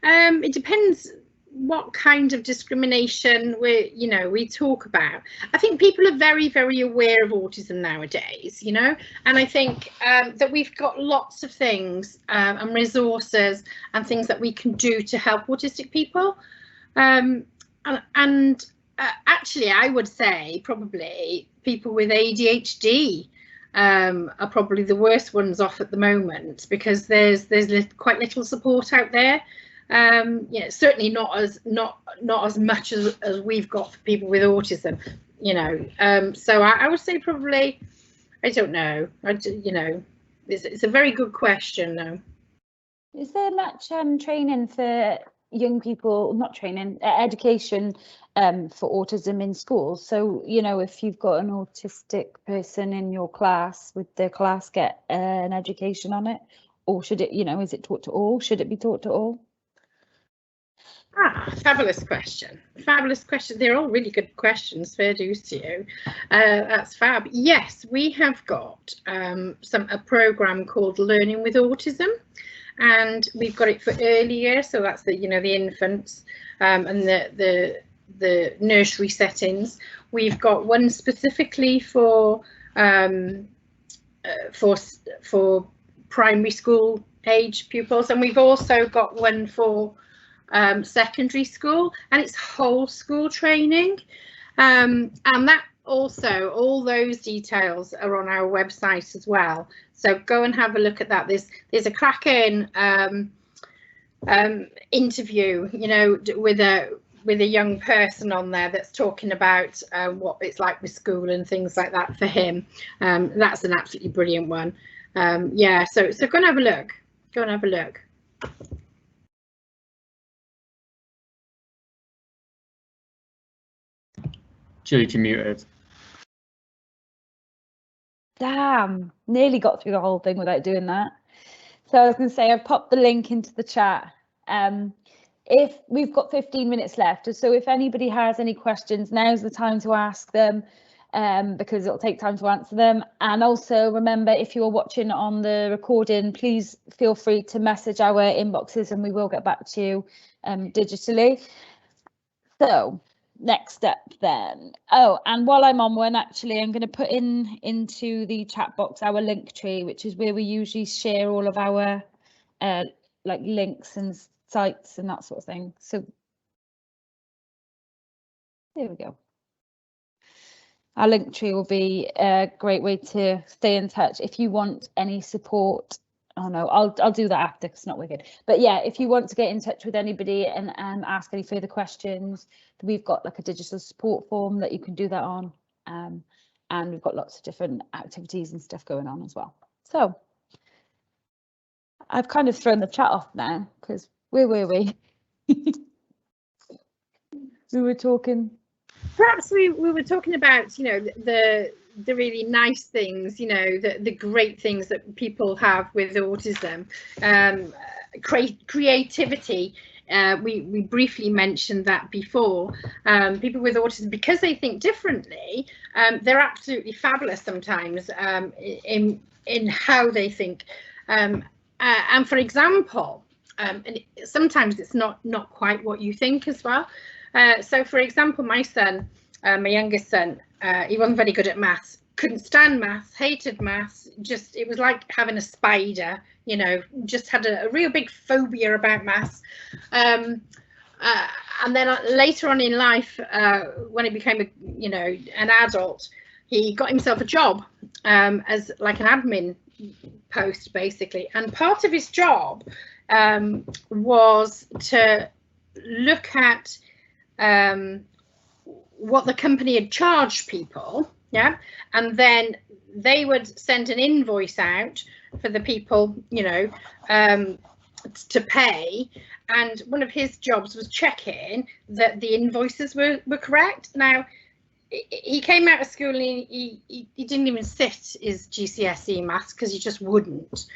Speaker 3: It depends what kind of discrimination we talk about. I think people are very, very aware of autism nowadays, you know, and I think that we've got lots of things and resources and things that we can do to help autistic people. Actually, I would say probably people with ADHD are probably the worst ones off at the moment, because there's quite little support out there. Yeah, certainly not as much as we've got for people with autism, you know. So I would say probably, I don't know. You know, it's a very good question though.
Speaker 2: Is there much training for young people, not training, education for autism in schools? So, you know, if you've got an autistic person in your class, would their class get an education on it? Or should it, you know, is it taught to all? Should it be taught to all?
Speaker 3: Fabulous question. Fabulous question. They're all really good questions. Fair dues to you. That's fab. Yes, we have got a program called Learning with Autism, and we've got it for early years. So that's the infants and the nursery settings. We've got one specifically for primary school age pupils, and we've also got one for secondary school, and it's whole school training, and that also, all those details are on our website as well, so go and have a look at that. There's a cracking interview, you know, with a young person on there that's talking about what it's like with school and things like that for him. That's an absolutely brilliant one. Yeah, so go and have a look. Go and have a look.
Speaker 1: Jade, you're muted.
Speaker 2: Damn, nearly got through the whole thing without doing that. So I was going to say, I've popped the link into the chat. If we've got 15 minutes left, so if anybody has any questions, now's the time to ask them, because it'll take time to answer them. And also remember, if you're watching on the recording, please feel free to message our inboxes and we will get back to you digitally. So next up then. Oh, and while I'm on one, actually, I'm going to put into the chat box our link tree, which is where we usually share all of our like links and sites and that sort of thing. So there we go. Our link tree will be a great way to stay in touch if you want any support. Oh no, I'll do that after, 'cause it's not wicked. But yeah, if you want to get in touch with anybody and ask any further questions, we've got like a digital support form that you can do that on. And we've got lots of different activities and stuff going on as well. So I've kind of thrown the chat off now, because where were we? We were talking.
Speaker 3: Perhaps we were talking about, you know, the really nice things, you know, the great things that people have with autism. Creativity. We briefly mentioned that before. People with autism, because they think differently, they're absolutely fabulous sometimes in how they think. And for example, and sometimes it's not quite what you think as well. So for example, my son, my youngest son, he wasn't very good at maths, couldn't stand maths, hated maths, just it was like having a spider, you know, just had a real big phobia about maths. And then later on in life, when he became an adult, he got himself a job as like an admin post basically, and part of his job was to look at what the company had charged people, yeah, and then they would send an invoice out for the people, you know, to pay. And one of his jobs was checking that the invoices were correct. Now, he came out of school and he didn't even sit his GCSE maths because he just wouldn't.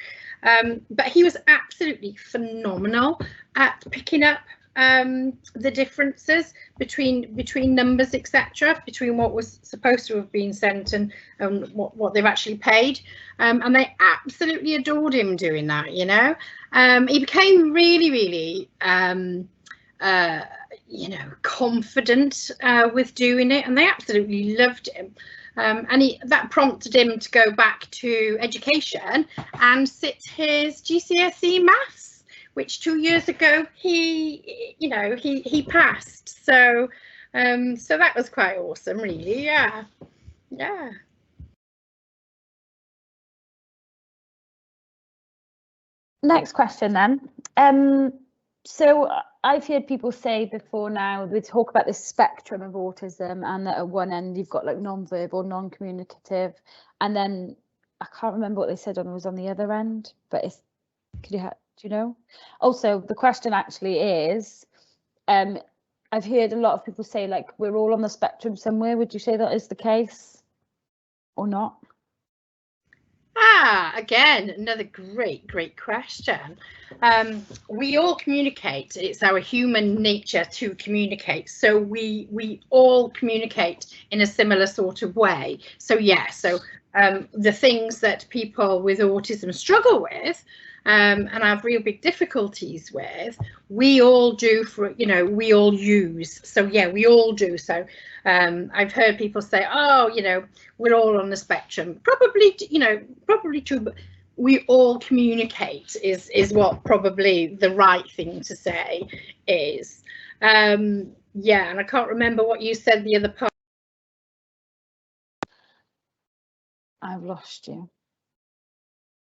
Speaker 3: But he was absolutely phenomenal at picking up the differences between numbers, etc., between what was supposed to have been sent and what they've actually paid, and they absolutely adored him doing that. You know, he became really you know, confident with doing it, and they absolutely loved him. And that prompted him to go back to education and sit his GCSE maths, which 2 years ago he passed. So so that was quite awesome, really. Yeah.
Speaker 2: Next question then. So I've heard people say before now, we talk about the spectrum of autism, and that at one end you've got like non-verbal, non-communicative, and then I can't remember what they said was on the other end, but it's, do you know? Also, the question actually is, I've heard a lot of people say like we're all on the spectrum somewhere. Would you say that is the case or not?
Speaker 3: Again, another great question. We all communicate. It's our human nature to communicate. So we all communicate in a similar sort of way. So yeah, so the things that people with autism struggle with and have real big difficulties with, we all do, for, you know, we all use. So yeah, we all do. So I've heard people say, oh, you know, we're all on the spectrum. Probably, you know, probably true, but we all communicate is what probably the right thing to say is. Yeah, and I can't remember what you said the other part.
Speaker 2: I've lost you.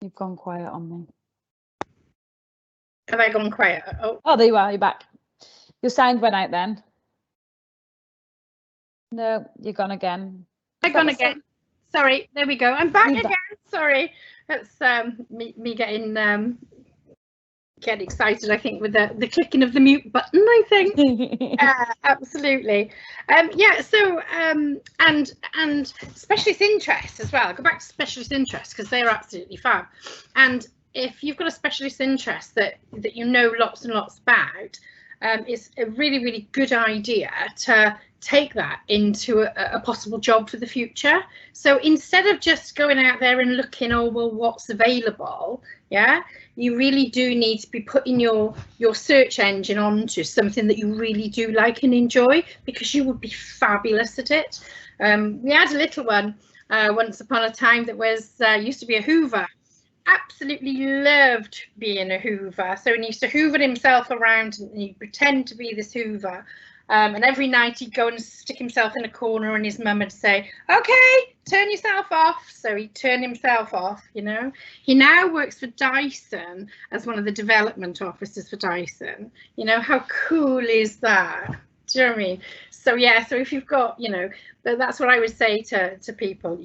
Speaker 2: You've gone quiet on me.
Speaker 3: Have I gone quiet?
Speaker 2: Oh, there you are. You're back. Your sound went out then. No, you're gone again.
Speaker 3: I've gone again. Sorry, there we go. I'm back again. Sorry, that's me getting excited. I think with the clicking of the mute button. I think absolutely. Yeah. So and specialist interests as well. I'll go back to specialist interests because they're absolutely fab. And if you've got a specialist interest that you know lots and lots about, it's a really good idea to take that into a possible job for the future. So instead of just going out there and looking, oh well, what's available, yeah, you really do need to be putting your search engine onto something that you really do like and enjoy, because you would be fabulous at it. We had a little one once upon a time that was used to be a hoover. Absolutely loved being a hoover. So he used to hoover himself around and he'd pretend to be this hoover. And every night he'd go and stick himself in a corner and his mum would say, okay, turn yourself off. So he'd turn himself off, you know. He now works for Dyson as one of the development officers for Dyson. You know, how cool is that? Do you know what I mean? So yeah, so if you've got, you know, that's what I would say to people.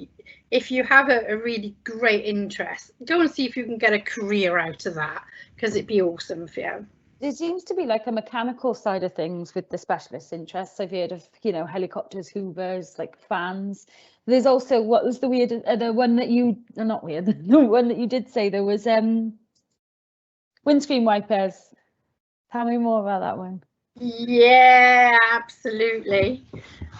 Speaker 3: If you have a really great interest, go and see if you can get a career out of that, because it'd be awesome for you.
Speaker 2: There seems to be like a mechanical side of things with the specialist interests. I've heard of, you know, helicopters, hoovers, like fans. There's also, what was the weird, the one that you, not weird, the one that you did say there was windscreen wipers. Tell me more about that one.
Speaker 3: Yeah, absolutely.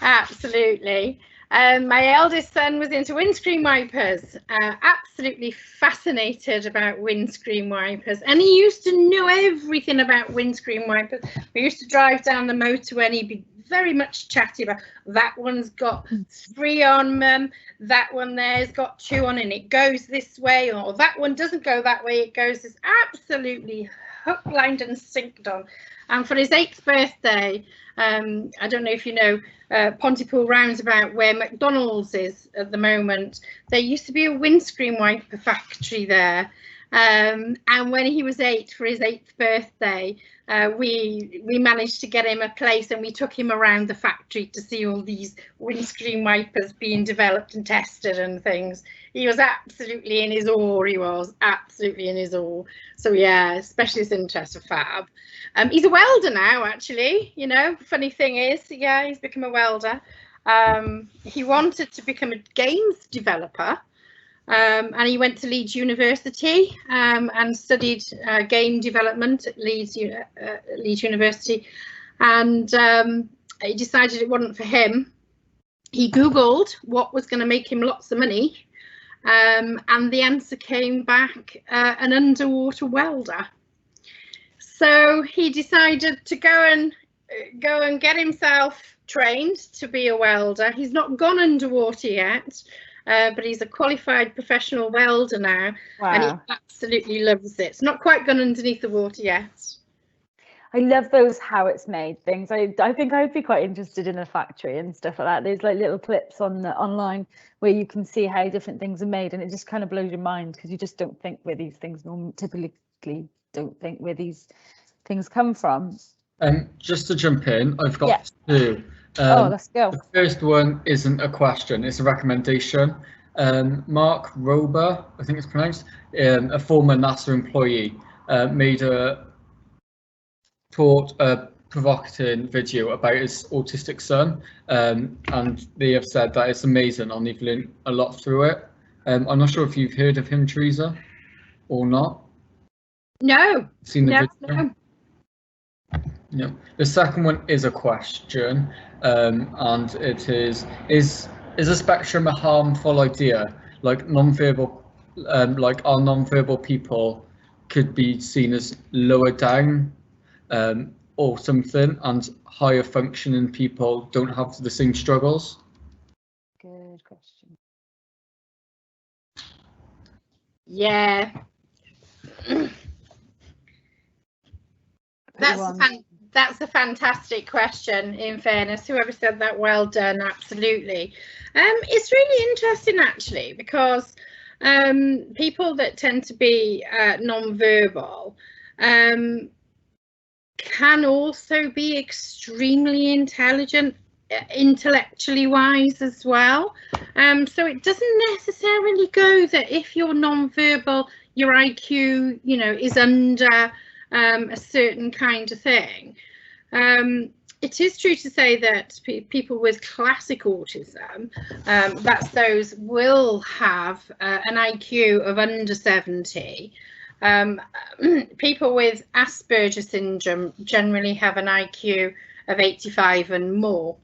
Speaker 3: Absolutely. My eldest son was into windscreen wipers, absolutely fascinated about windscreen wipers, and he used to know everything about windscreen wipers. We used to drive down the motorway and he'd be very much chatty about, that one's got 3 on, mum, that one there's got 2 on and it goes this way, or that one doesn't go that way, it goes this. Absolutely hook, lined and sinked on. And for his 8th birthday, I don't know if you know Pontypool roundabout where McDonald's is at the moment, there used to be a windscreen wiper factory there. And when he was 8 for his 8th birthday, we managed to get him a place and we took him around the factory to see all these windscreen wipers being developed and tested and things. He was absolutely in his awe. He was absolutely in his awe. So yeah, specialist interest of fab. He's a welder now, actually. You know, funny thing is, yeah, he's become a welder. He wanted to become a games developer, and he went to Leeds University and studied game development at Leeds University, and he decided it wasn't for him. He Googled what was going to make him lots of money, and the answer came back, an underwater welder. So he decided to go and get himself trained to be a welder. He's not gone underwater yet, but he's a qualified professional welder now. Wow. And he absolutely loves it. It's not quite gone underneath the water yet.
Speaker 2: I love those how it's made things. I think I'd be quite interested in a factory and stuff like that. There's like little clips on online where you can see how different things are made, and it just kind of blows your mind because you just don't think where these things typically don't think where these things come from.
Speaker 1: Just to jump in, I've got 2.
Speaker 2: Let's go.
Speaker 1: The first one isn't a question, it's a recommendation. Mark Rober, I think it's pronounced, a former NASA employee, made a provocative video about his autistic son, and they have said that it's amazing and they've learned a lot through it. I'm not sure if you've heard of him, Theresa, or not.
Speaker 3: No.
Speaker 1: Seen the video?
Speaker 3: No.
Speaker 1: Yeah. The second one is a question, and it is a spectrum a harmful idea? Like non-verbal, like our non-verbal people could be seen as lower down, or something, and higher functioning people don't have the same struggles?
Speaker 2: Good question.
Speaker 3: Yeah. That's a fantastic question, in fairness. Whoever said that, well done, absolutely. It's really interesting, actually, because people that tend to be non-verbal, can also be extremely intelligent, intellectually wise as well. So it doesn't necessarily go that if you're non-verbal, your IQ, you know, is under a certain kind of thing. It is true to say that people with classic autism, that's those will have an IQ of under 70. People with Asperger's syndrome generally have an IQ of 85 and more,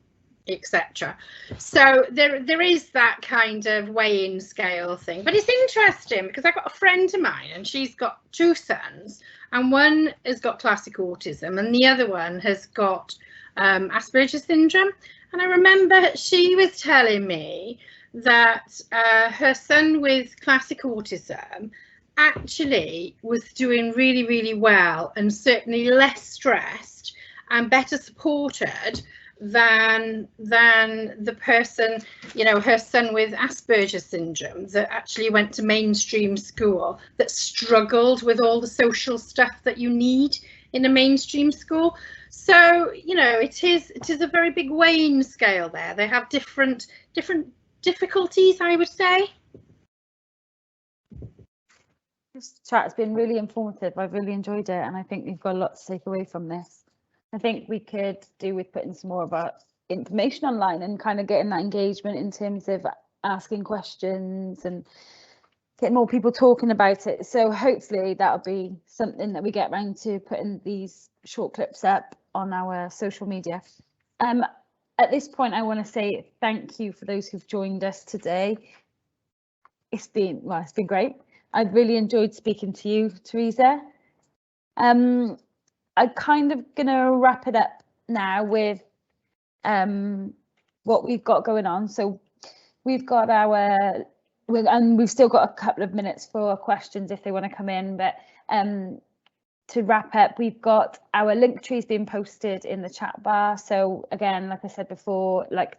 Speaker 3: etc. So there is that kind of weighing scale thing. But it's interesting because I've got a friend of mine and she's got 2 sons, and one has got classic autism and the other one has got Asperger's syndrome. And I remember she was telling me that her son with classic autism actually was doing really, really well and certainly less stressed and better supported than the person, you know, her son with Asperger's syndrome that actually went to mainstream school, that struggled with all the social stuff that you need in a mainstream school. So, you know, it is a very big weighing scale there. They have different difficulties, I would say.
Speaker 2: This chat has been really informative. I've really enjoyed it, and I think we've got a lot to take away from this. I think we could do with putting some more of our information online and kind of getting that engagement in terms of asking questions and getting more people talking about it. So hopefully that'll be something that we get around to putting these short clips up on our social media. At this point, I want to say thank you for those who've joined us today. It's been great. I've really enjoyed speaking to you, Theresa. I'm kind of gonna wrap it up now with what we've got going on. So we've got and we've still got a couple of minutes for questions if they want to come in, but to wrap up, we've got our link trees being posted in the chat bar. So again, like I said before, like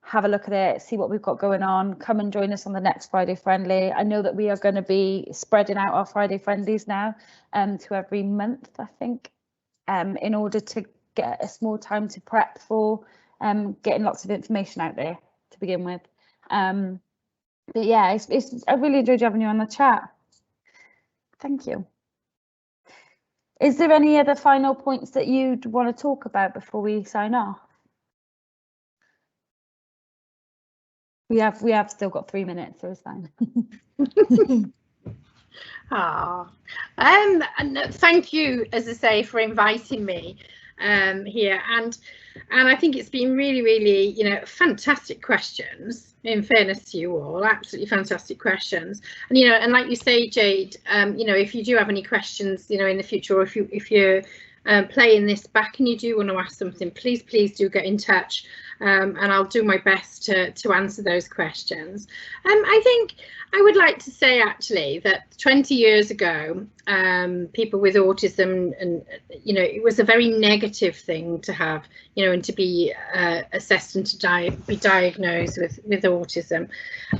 Speaker 2: have a look at it, see what we've got going on, come and join us on the next Friday Friendly. I know that we are going to be spreading out our Friday Friendlies now to every month, I think, in order to get us more time to prep for getting lots of information out there to begin with. But yeah, I really enjoyed having you on the chat. Thank you. Is there any other final points that you'd want to talk about before we sign off? We have still got 3 minutes, so it's fine.
Speaker 3: And thank you, as I say, for inviting me here, and I think it's been really, you know, fantastic questions. In fairness to you all, absolutely fantastic questions. And you know, and like you say, Jade, you know, if you do have any questions, you know, in the future, or if you're playing this back and you do want to ask something, please do get in touch, and I'll do my best to answer those questions. I think I would like to say actually that 20 years ago, people with autism, and you know, it was a very negative thing to have, you know, and to be assessed and to be diagnosed with autism.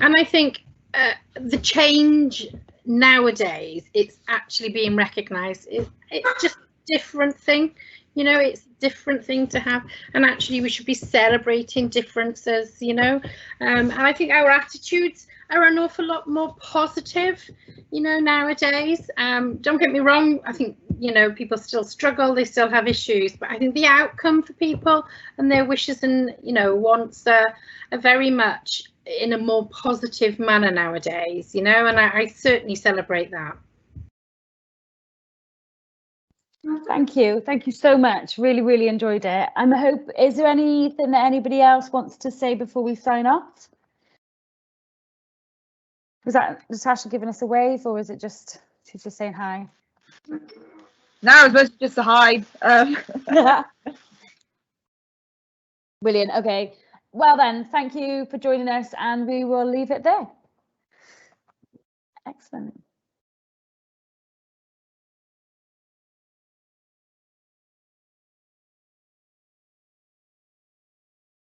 Speaker 3: And I think the change nowadays, it's actually being recognised. It's just a different thing, you know, it's a different thing to have, and actually we should be celebrating differences, you know. And I think our attitudes are an awful lot more positive, you know, nowadays. Don't get me wrong, I think, you know, people still struggle, they still have issues, but I think the outcome for people and their wishes and, you know, wants are very much in a more positive manner nowadays, you know, and I certainly celebrate that.
Speaker 2: Thank you so much. Really enjoyed it. Is there anything that anybody else wants to say before we sign off? Was that Natasha giving us a wave, or is it just she's just saying hi?
Speaker 8: No, it's mostly just a hi.
Speaker 2: Brilliant. Okay. Well then, thank you for joining us, and we will leave it there. Excellent.